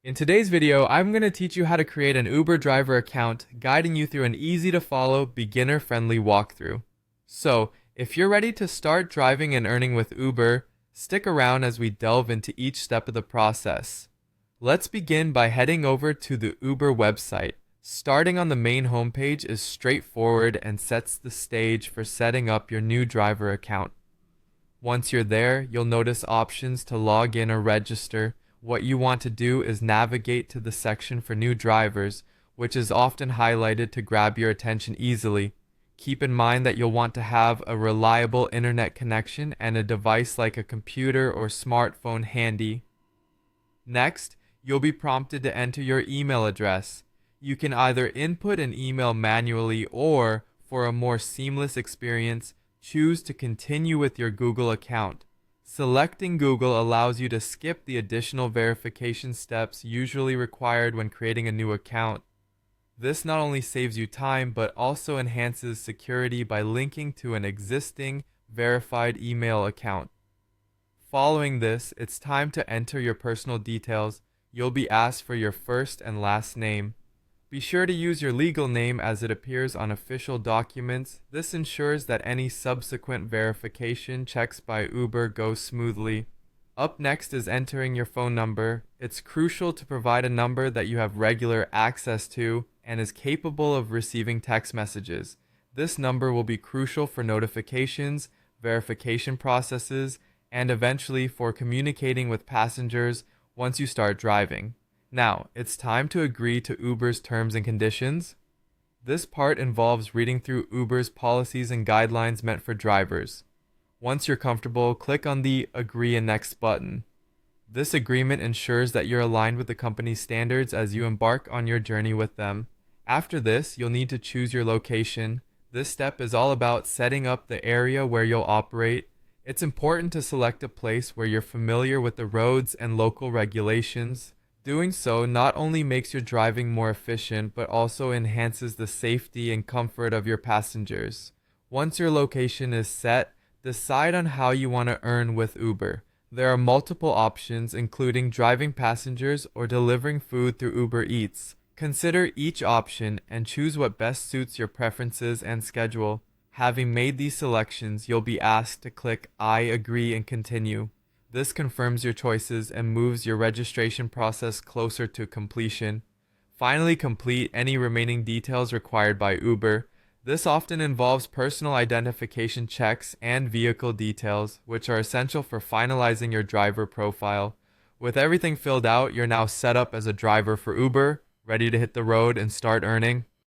In today's video, I'm going to teach you how to create an Uber driver account, guiding you through an easy to follow, beginner-friendly walkthrough. So, if you're ready to start driving and earning with Uber, stick around as we delve into each step of the process. Let's begin by heading over to the Uber website. Starting on the main homepage is straightforward and sets the stage for setting up your new driver account. Once you're there, you'll notice options to log in or register. What you want to do is navigate to the section for new drivers, which is often highlighted to grab your attention easily. Keep in mind that you'll want to have a reliable internet connection and a device like a computer or smartphone handy. Next, you'll be prompted to enter your email address. You can either input an email manually or, for a more seamless experience, choose to continue with your Google account. Selecting Google allows you to skip the additional verification steps usually required when creating a new account. This not only saves you time, but also enhances security by linking to an existing, verified email account. Following this, it's time to enter your personal details. You'll be asked for your first and last name. Be sure to use your legal name as it appears on official documents. This ensures that any subsequent verification checks by Uber go smoothly. Up next is entering your phone number. It's crucial to provide a number that you have regular access to and is capable of receiving text messages. This number will be crucial for notifications, verification processes, and eventually for communicating with passengers once you start driving. Now, it's time to agree to Uber's terms and conditions. This part involves reading through Uber's policies and guidelines meant for drivers. Once you're comfortable, click on the Agree and Next button. This agreement ensures that you're aligned with the company's standards as you embark on your journey with them. After this, you'll need to choose your location. This step is all about setting up the area where you'll operate. It's important to select a place where you're familiar with the roads and local regulations. Doing so not only makes your driving more efficient, but also enhances the safety and comfort of your passengers. Once your location is set, decide on how you want to earn with Uber. There are multiple options, including driving passengers or delivering food through Uber Eats. Consider each option and choose what best suits your preferences and schedule. Having made these selections, you'll be asked to click I agree and continue. This confirms your choices and moves your registration process closer to completion. Finally, complete any remaining details required by Uber. This often involves personal identification checks and vehicle details, which are essential for finalizing your driver profile. With everything filled out, you're now set up as a driver for Uber, ready to hit the road and start earning.